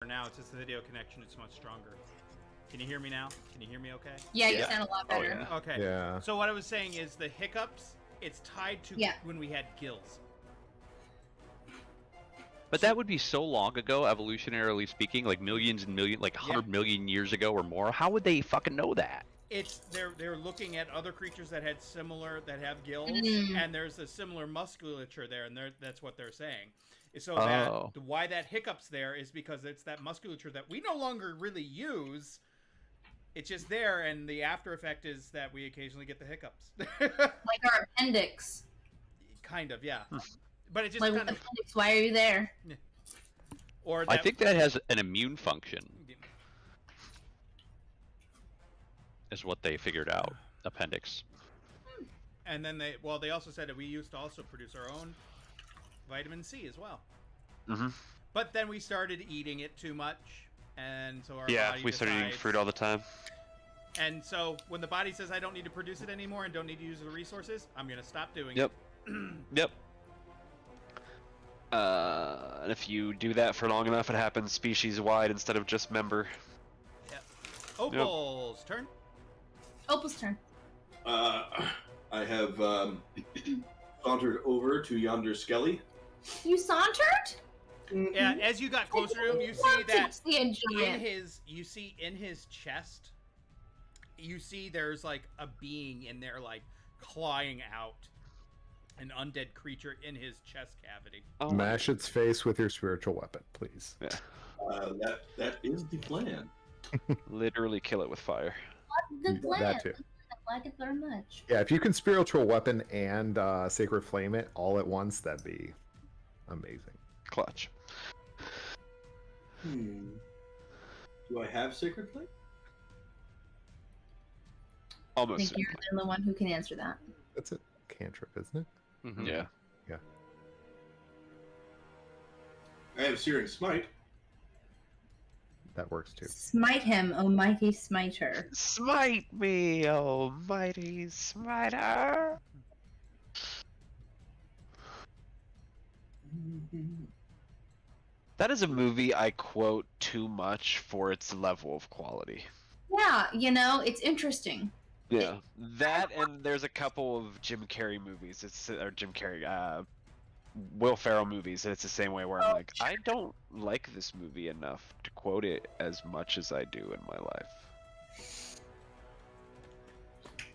now. It's just the video connection is much stronger. Can you hear me now? Can you hear me okay? Yeah, you sound a lot better. Oh, yeah. Okay. Yeah. So what I was saying is the hiccups, it's tied to when we had gills. But that would be so long ago, evolutionarily speaking, like millions and millions, like 100 million years ago or more. How would they fucking know that? It's they're looking at other creatures that had similar that have gills, and there's a similar musculature there, and that's what they're saying. So that why that hiccups there is because it's that musculature that we no longer really use. It's just there, and the after effect is that we occasionally get the hiccups. Like our appendix. Kind of, yeah. But it just like kind of. Appendix, why are you there? Or I think that has an immune function. Is what they figured out. Appendix. And then they also said that we used to also produce our own vitamin C as well. Mm-hmm. But then we started eating it too much, and so our body we started eating fruit all the time. And so when the body says I don't need to produce it anymore and don't need to use the resources, I'm gonna stop doing it. Yep. And if you do that for long enough, it happens species-wide instead of just member. Yep. Opal's turn. Opal's turn. I have sauntered over to yonder skelly. You sauntered? Yeah, as you got closer to him, you see that in his chest, you see there's like a being in there, like clawing out an undead creature in his chest cavity. Oh. Mash its face with your spiritual weapon, please. Yeah. That is the plan. Literally kill it with fire. Good plan. That too. I like it very much. Yeah, if you can spiritual weapon and sacred flame it all at once, that'd be amazing. Clutch. Do I have sacred flame? Almost. I think you're the only one who can answer that. That's a cantrip, isn't it? Mm-hmm. Yeah. Yeah. I have searing smite. That works too. Smite him, O mighty smiter. Smite me, O mighty smiter. That is a movie I quote too much for its level of quality. Yeah, it's interesting. Yeah, that and there's a couple of Jim Carrey movies. Will Ferrell movies, and it's the same way where I'm like, I don't like this movie enough to quote it as much as I do in my life.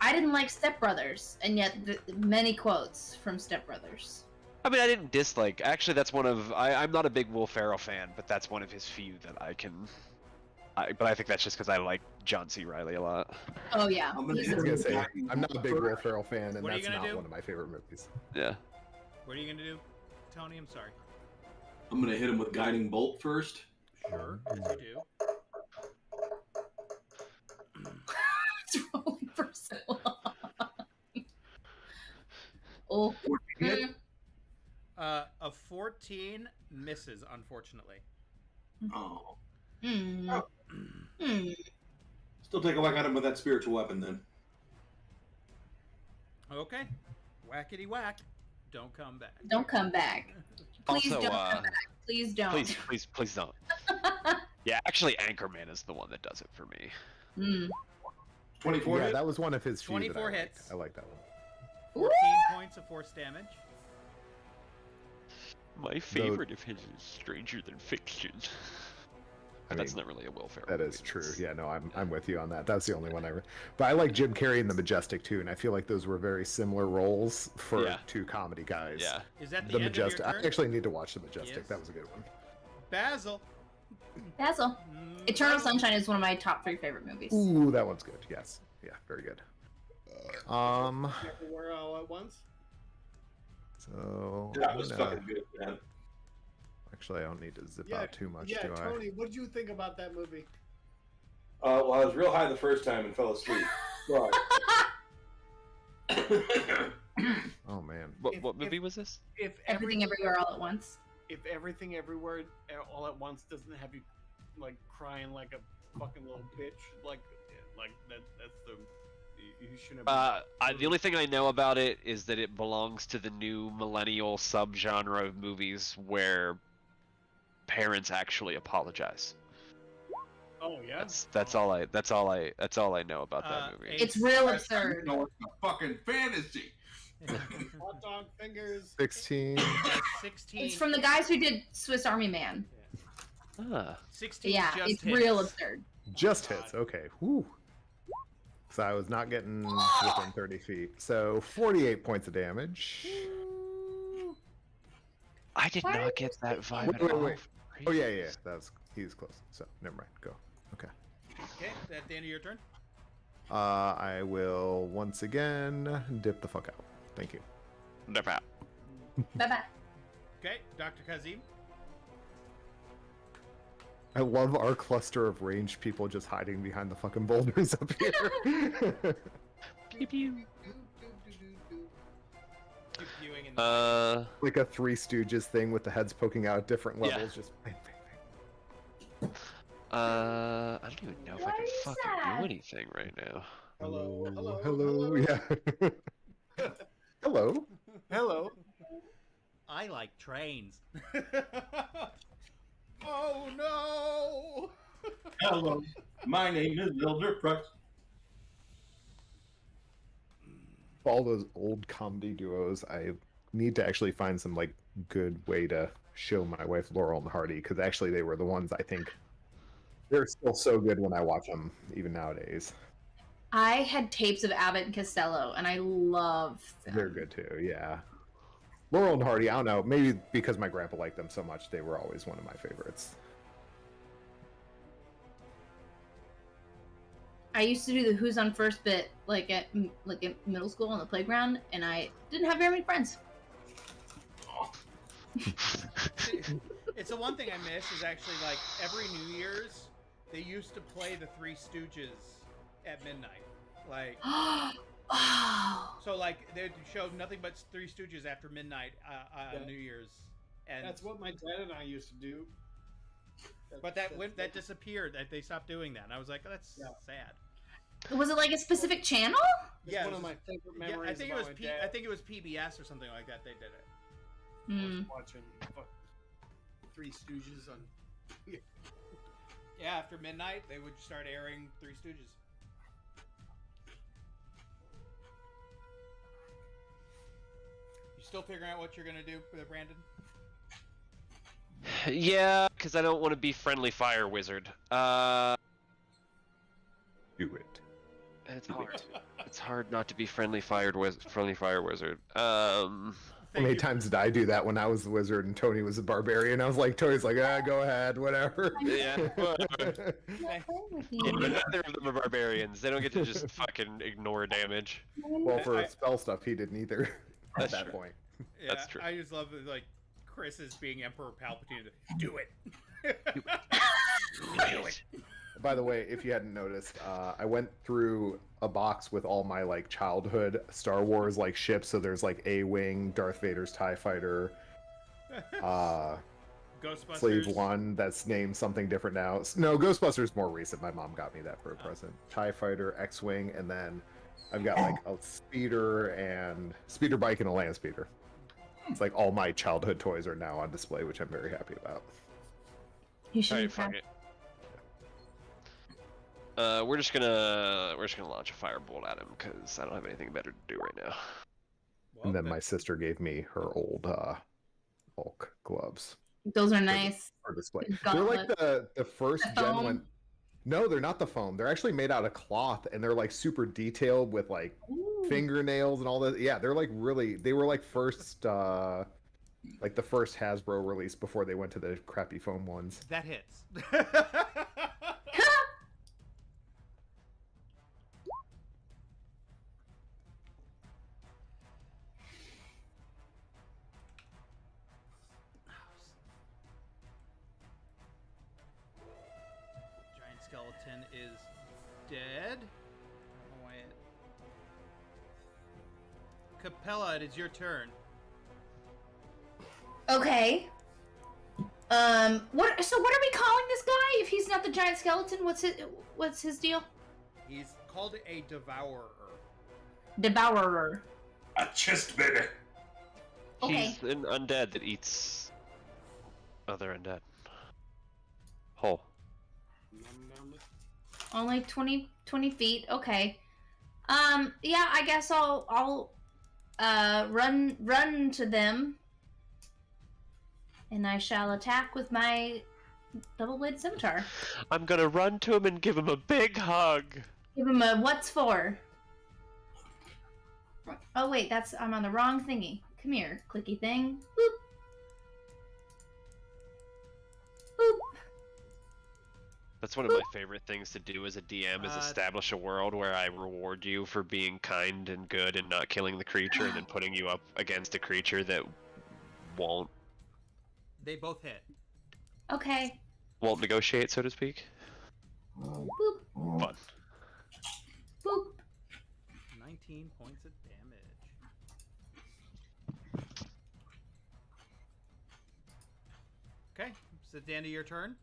I didn't like Step Brothers, and yet many quotes from Step Brothers. I mean, I didn't dislike. Actually, that's one of. I'm not a big Will Ferrell fan, but that's one of his few that I can. But I think that's just because I like John C. Reilly a lot. Oh yeah. I was gonna say I'm not a big Will Ferrell fan, and that's not one of my favorite movies. Yeah. What are you gonna do, Tony? I'm sorry. I'm gonna hit him with guiding bolt first. Sure, as you do. It's rolling for so long. Oh. A 14 misses, unfortunately. Oh. Hmm. Still take a whack at him with that spiritual weapon then. Okay. Whackety whack. Don't come back. Don't come back. Please Also, don't come back. Please don't. Please don't. Yeah, actually, Anchorman is the one that does it for me. 24 Yeah, hit? that was one of his few 24 that hits. I like that one. 14 points of force damage. My favorite of his is Stranger Than Fiction. That's not really a Will Ferrell. That is true. Yeah, no, I'm with you on that. That's the only one But I like Jim Carrey in The Majestic too, and I feel like those were very similar roles for two comedy guys. Yeah. Is that The end Majestic. of your turn? I actually need to watch The Majestic. Yes. That was a good one. Basil. Basil. Eternal Sunshine is one of my top 3 favorite movies. Ooh, that one's good. Yes. Yeah, very good. Everywhere all at once. So That was fucking good, man. Actually, I don't need to zip out too much, do I? Tony, what did you think about that movie? Well, I was real high the first time and fell asleep. But... Oh man. What movie was this? If Everything Everywhere All at Once. If Everything Everywhere All at Once doesn't have you like crying like a fucking little bitch, like that's the you shouldn't have. The only thing I know about it is that it belongs to the new millennial subgenre of movies where parents actually apologize. Oh yeah. That's all I know about that movie. It's real absurd. No, it's a fucking fantasy. Hot dog fingers. 16. 16. It's from the guys who did Swiss Army Man. Ah. 16 Yeah, just it's hits. real absurd. Just hits. Okay. Whew. So I was not getting within 30 feet. So 48 points of damage. I did Why not get that vibe Wait, at wait, all. wait. Oh yeah, yeah. He was close. So never mind. Go. Okay. Okay, at the end of your turn. I will once again dip the fuck out. Thank you. Never out. Bye-bye. Okay, Dr. Kazim. I love our cluster of ranged people just hiding behind the fucking boulders up here. Pew pew. Keep viewing in the Like a Three Stooges thing with the heads poking out at different Yeah. levels. Just bang, bang, I don't even know if I What can is fucking that? do anything right now. Hello, hello, hello. Yeah. Hello. Hello. I like trains. Oh no! Hello, my name is Elder Crux. All those old comedy duos, I need to actually find some like good way to show my wife Laurel and Hardy, because actually they were the ones I think they're still so good when I watch them even nowadays. I had tapes of Abbott and Costello, and I love them. They're good too, yeah. Laurel and Hardy, I don't know, maybe because my grandpa liked them so much, they were always one of my favorites. I used to do the Who's on First bit like at middle school on the playground, and I didn't have very many friends. It's the one thing I miss is actually like every New Year's they used to play the Three Stooges at midnight. Like Oh, so, like they showed nothing but Three Stooges after midnight Yeah. on New Year's, and That's what my dad and I used to do. but that disappeared. That they stopped doing that, and I was like, oh, that's Yeah. sad. was it like a specific channel? It's Yeah, one it of was- my favorite Yeah, memories. I think it about was my dad. I think it was PBS or something like that. They did it. Hmm. Watching Three Stooges on. Yeah, after midnight they would start airing Three Stooges. You still figuring out what you're gonna do, Brandon? Yeah, because I don't want to be friendly fire wizard. Do it. It's hard. It's hard not to be friendly fire wizard. How many times did I do that when I was the wizard and Tony was a barbarian? I was like, Tony's like, go ahead, whatever. Yeah, whatever. I'm not playing with Yeah, you. but neither of them are barbarians. They don't get to just fucking ignore damage. Well, for spell stuff, he didn't either at That's that true. point. Yeah, That's true. I just love like Chris is being Emperor Palpatine. Do it. Do it. By the way, if you hadn't noticed, I went through a box with all my like childhood Star Wars like ships. So there's like A-Wing, Darth Vader's TIE Fighter, Ghostbusters. Slave One that's named something different now. No, Ghostbusters more recent. My mom got me that for a present. TIE Fighter, X-Wing, and then I've got like a speeder bike and a land speeder. It's like all my childhood toys are now on display, which I'm very happy about. You should Alright, fuck it. We're just gonna launch a firebolt at him because I don't have anything better to do right now. Well, And then that- my sister gave me her old Hulk gloves Those are nice. for display. The They're like gauntlet. the first The gen foam? one. No, they're not the foam. They're actually made out of cloth, and they're like super detailed with like Ooh. fingernails and all that. Yeah, they're like really. They were like first, like the first Hasbro release before they went to the crappy foam ones. that hits. Giant skeleton is dead. I don't know why it. Capella, it is your turn. Okay. What? So what are we calling this guy? If he's not the giant skeleton, what's his deal? He's called a devourer. Devourer. A chest bigger. Okay. He's an undead that eats other undead. Pull. Only 20 feet. Okay. Yeah, I guess I'll run to them, and I shall attack with my double-bladed scimitar. I'm gonna run to him and give him a big hug. Give him a what's for. Oh wait, I'm on the wrong thingy. Come here, clicky thing. Boop. Boop. That's one of my favorite things to do as a DM is establish a world where I reward you for being kind and good and not killing the creature and then putting you up against a creature that won't They both hit. Okay. won't negotiate, so to speak. Boop. Fun. Boop. 19 points of damage. Okay, so at the end of your turn.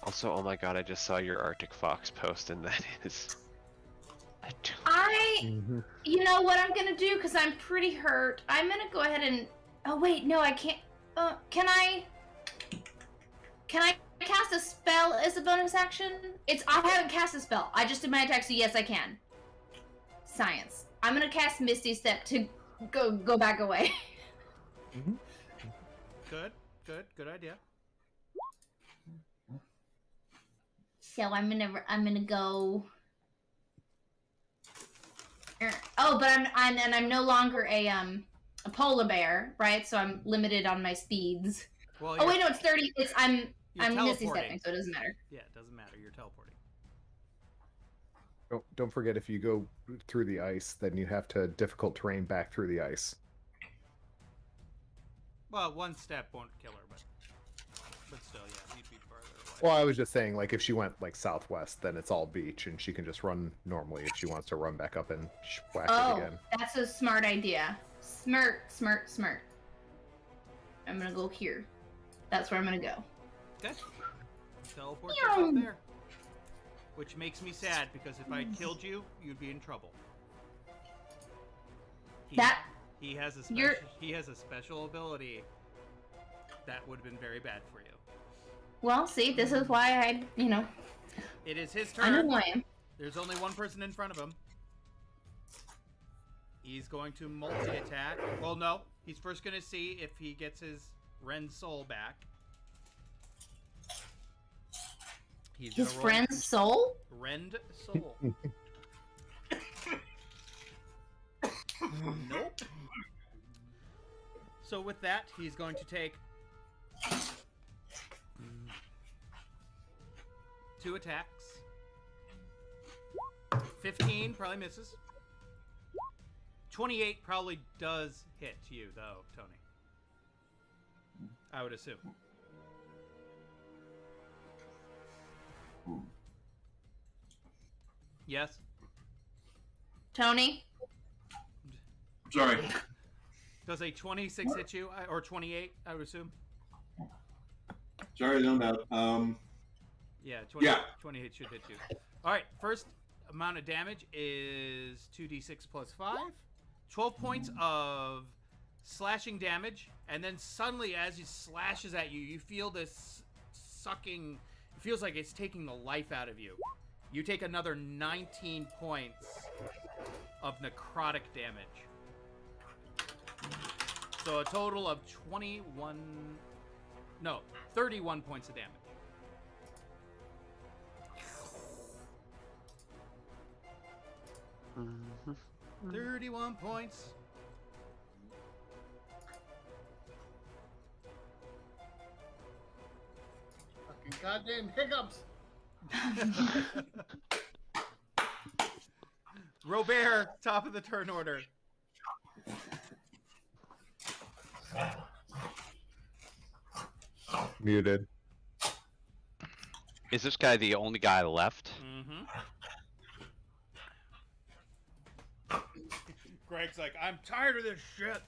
Also, oh my god, I just saw your Arctic Fox post, and that is... You know what I'm gonna do? Because I'm pretty hurt. I'm gonna go ahead and... Oh, wait, no, I can't... Can I cast a spell as a bonus action? I haven't cast a spell. I just did my attack, so yes, I can. Science. I'm gonna cast Misty Step to go back away. Good idea. So I'm gonna go... Oh, but I'm no longer a polar bear, right? So I'm limited on my speeds. Well, oh wait, no, it's 30. I'm Misty teleporting. stepping, so it doesn't matter. Yeah, it doesn't matter. You're teleporting. Don't forget, if you go through the ice, then you have to difficult terrain back through the ice. Well, one step won't kill her, but still, yeah, you'd be farther away. Well, I was just saying, like, if she went, like, southwest, then it's all beach, and she can just run normally if she wants to run back up and whack it again. That's a smart idea. Smart. I'm gonna go here. That's where I'm gonna go. Okay. Teleport yourself there. Which makes me sad, because if I killed you, you'd be in trouble. He has a special ability that would have been very bad for you. Well, see, this is why It is his turn. I know who I am. There's only one person in front of him. He's going to multi-attack. Well, no. He's first going to see if he gets his Rend Soul back. His friend's soul? Rend Soul. Nope. So with that, he's going to take 2 attacks. 15 probably misses. 28 probably does hit you, though, Tony. I would assume. Yes? Tony? Sorry. Does a 26 hit you? Or 28, I would assume? Sorry, zoned out. Yeah, 20, Yeah. 28 should hit you. Alright, first amount of damage is 2d6 plus 5. 12 points of slashing damage, and then suddenly as he slashes at you, you feel this sucking... It feels like it's taking the life out of you. You take another 19 points of necrotic damage. So a total of 31 points of damage. 31 points. Fucking goddamn hiccups. Robert, top of the turn order. Muted. Is this guy the only guy left? Mm-hmm. Greg's like, I'm tired of this shit.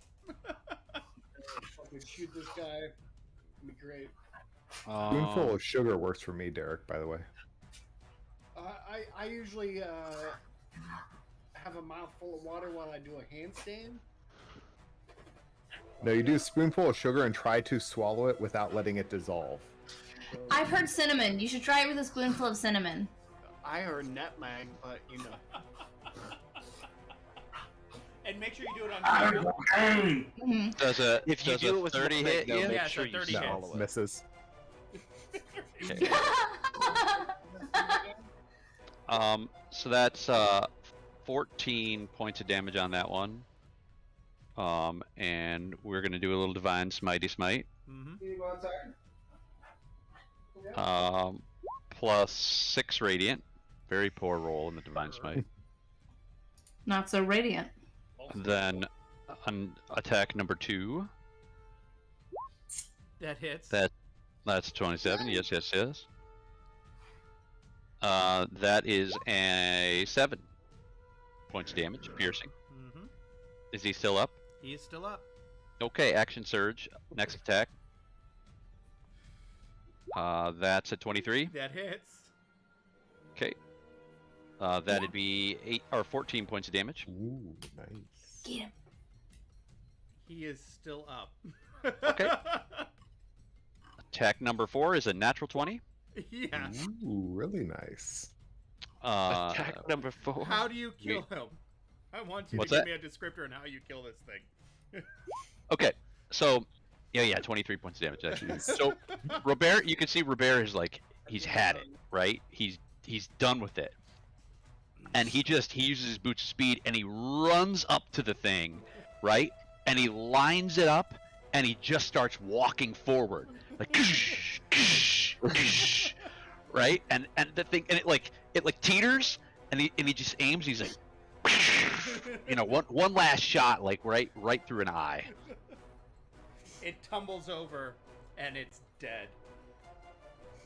Fucking shoot this guy. It'd be great. Spoonful of sugar works for me, Derek, by the way. I usually have a mouthful of water while I do a handstand. No, you do a spoonful of sugar and try to swallow it without letting it dissolve. I've heard cinnamon. You should try it with a spoonful of cinnamon. I heard nutmeg, but you know. And make sure you do it on Mm-hmm. Does a If you do it with 30 hit nutmeg, you? make Yeah, sure so you 30 swallow hits. it. Misses. Okay. So that's 14 points of damage on that one. And we're gonna do a little divine smitey smite. Mm-hmm. Can you go outside? Plus 6 radiant. Very poor roll in the divine smite. Not so radiant. Then on attack number 2. That hits. That's 27. Yes. That is a 7 points of damage, piercing. Mm-hmm. Is he still up? He is still up. Okay, action surge. Next attack. That's a 23. That hits. Okay. That'd be 14 points of damage. Ooh, nice. Get him. He is still up. Okay. Attack number 4 is a natural 20. Yeah. Ooh, really nice. Attack number 4. How do you kill him? I want you What's to give that? me a descriptor on how you kill this thing. Okay, so yeah, 23 points of damage actually. So Robert, you can see Robert is like he's had it, right? He's done with it, and he uses his boots of speed and he runs up to the thing, right? And he lines it up and he just starts walking forward, like right? And the thing and it like teeters and he just aims. He's like. You know, one last shot, like right through an eye. It tumbles over, and it's dead.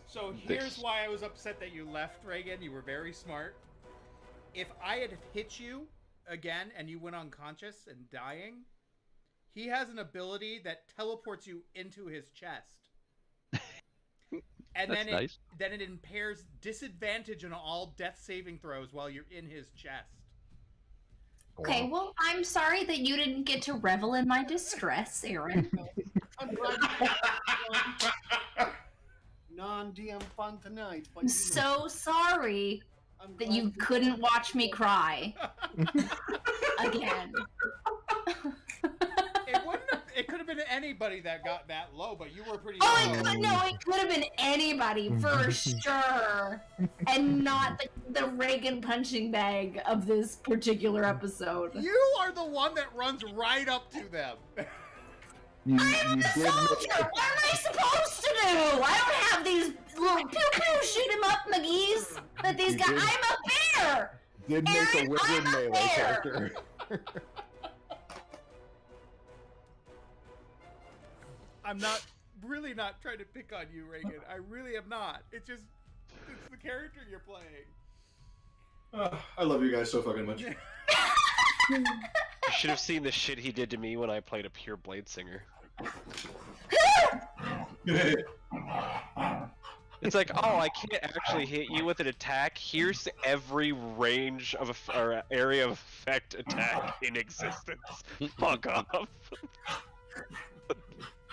So here's why I was upset that you left, Reagan. You were very smart. If I had hit you again and you went unconscious and dying, he has an ability that teleports you into his chest. And That's nice. Then it impairs disadvantage on all death saving throws while you're in his chest. Okay, Wow. well, I'm sorry that you didn't get to revel in my distress, Aaron. I'm glad non-DM fun tonight. But I'm so sorry I'm that glad you couldn't watch me cry again. It could have been anybody that got that low, but you were pretty Oh, low. it could have been anybody for sure, and not the Reagan punching bag of this particular episode. You are the one that runs right up to them. I'm a soldier. What am I supposed to do? I don't have these little pew pew shoot 'em up McGee's that these You guys. did. I'm a bear. Did make a Aaron, wizard I'm a melee bear. character. I'm really not trying to pick on you, Reagan. I really am not. It's the character you're playing. I love you guys so fucking much. You should have seen the shit he did to me when I played a pure blade singer. It's like, oh, I can't actually hit you with an attack. Here's every range of or area of effect attack in existence. Fuck off.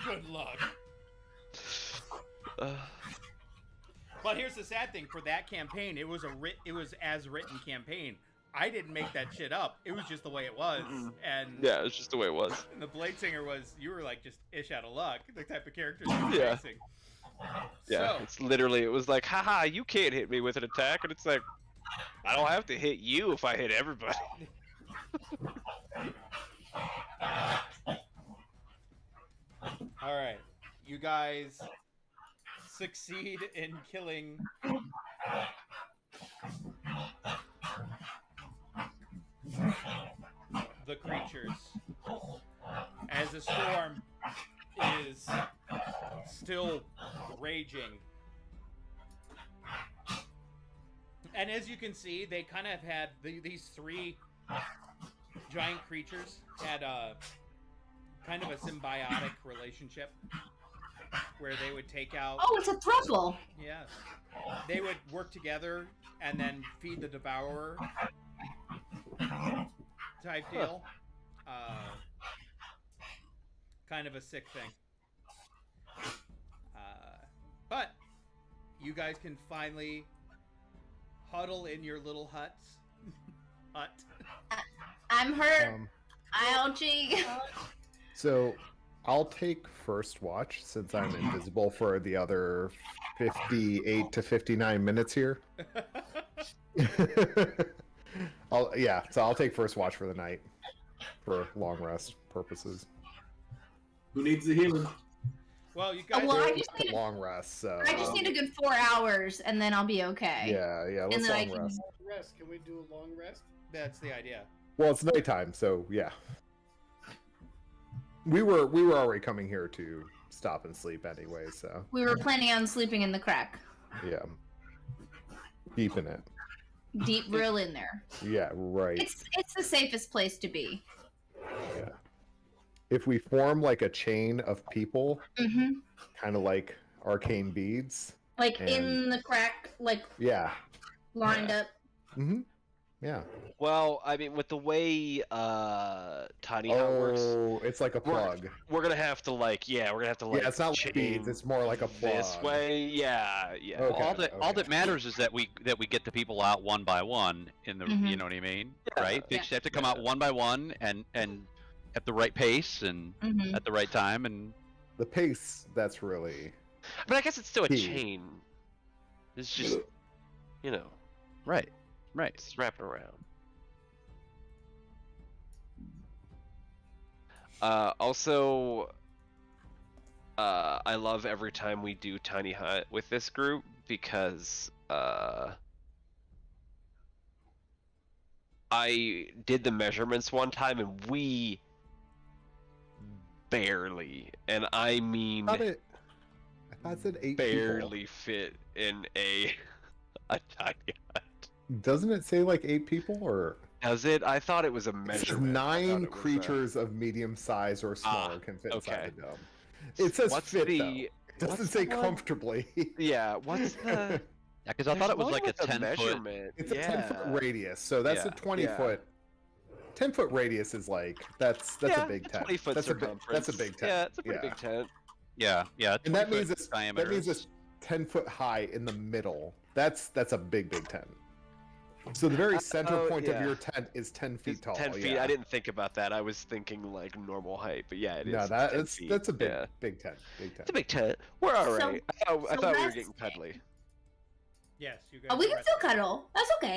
Good luck. But here's the sad thing: for that campaign, it was as written campaign. I didn't make that shit up. It was just the way it was, and Yeah, it's just the way it was. and the Blade Singer you were like just ish out of luck, the type of characters you were Yeah. facing. Yeah, So, It's literally, it was like, haha, you can't hit me with an attack, and it's like, I don't have to hit you if I hit everybody. all right, you guys succeed in killing the creatures as the storm is still raging. And as you can see, they kind of had these three giant creatures had a kind of a symbiotic relationship. where they would take out. Oh, it's a thruple. Yes. They would work together and then feed the devourer type deal. Kind of a sick thing. But you guys can finally huddle in your little huts. I'm hurt. Ouchie. So I'll take first watch since I'm invisible for the other 58 to 59 minutes here. So I'll take first watch for the night for long rest purposes. Who needs the healing? Well, you guys. Well, I It's just need a long rest, so I just need a good 4 hours, and then I'll be okay. yeah, And let's then I long can- rest. Rest. Can we do a long rest? That's the idea. Well, it's nighttime, so yeah. We were already coming here to stop and sleep anyway, so We were planning on sleeping in the crack, yeah. Deep in it. deep, real in there. Yeah, right. It's the safest place to be. Yeah. If we form like a chain of people, Mm-hmm. kind of like arcane beads. Like And- in the crack, like Yeah. lined up. Mm-hmm. Yeah. Well, I mean, with the way Tiny Hut works, Oh, it's like a plug. we're gonna have to like, we're gonna have to like. Yeah, it's not like chain beads. It's more like a plug. this way. Yeah. Okay. All that matters is that we get the people out one by one in the Mhm. you know what I mean, Yeah. right? They Yeah. just have to come out one by one and at the right pace and Mm-hmm. at the right time and The pace. That's really. But I guess it's still a Key. chain. It's just, right. just wrap it around. Also, I love every time we do Tiny Hut with this group because I did the measurements one time and we barely, and I mean I thought it said 8 barely fit in a tiny hut. people. Doesn't it say like 8 people or? Does it? I thought it was a It says measurement. I thought 9 it was, creatures of medium size or smaller can fit okay. inside the dome. It says what's fit the? though. It doesn't what's say the one? comfortably. Yeah. What's the? Yeah, because I thought it was like a There's one 10 with foot. measurement. It's a yeah. 10-foot radius, so that's Yeah, a 20 yeah. foot. 10-foot radius is like that's Yeah, a big tent. 20-foot That's circumference. a big tent. Yeah, it's a pretty big tent. Yeah. And that 20 means foot it's diameter. that means it's 10 foot high in the middle. That's a big tent. So the very center Oh, point yeah. of your tent is 10 feet It's tall. 10 feet. Yeah. I didn't think about that. I was thinking like normal height, but yeah, it is. No, 10 feet. that's a big Yeah. big tent. Big tent. It's a big tent. We're all So- right. I thought we were that's- getting cuddly. Yes, you guys. Oh, we are can right. still cuddle. That's okay.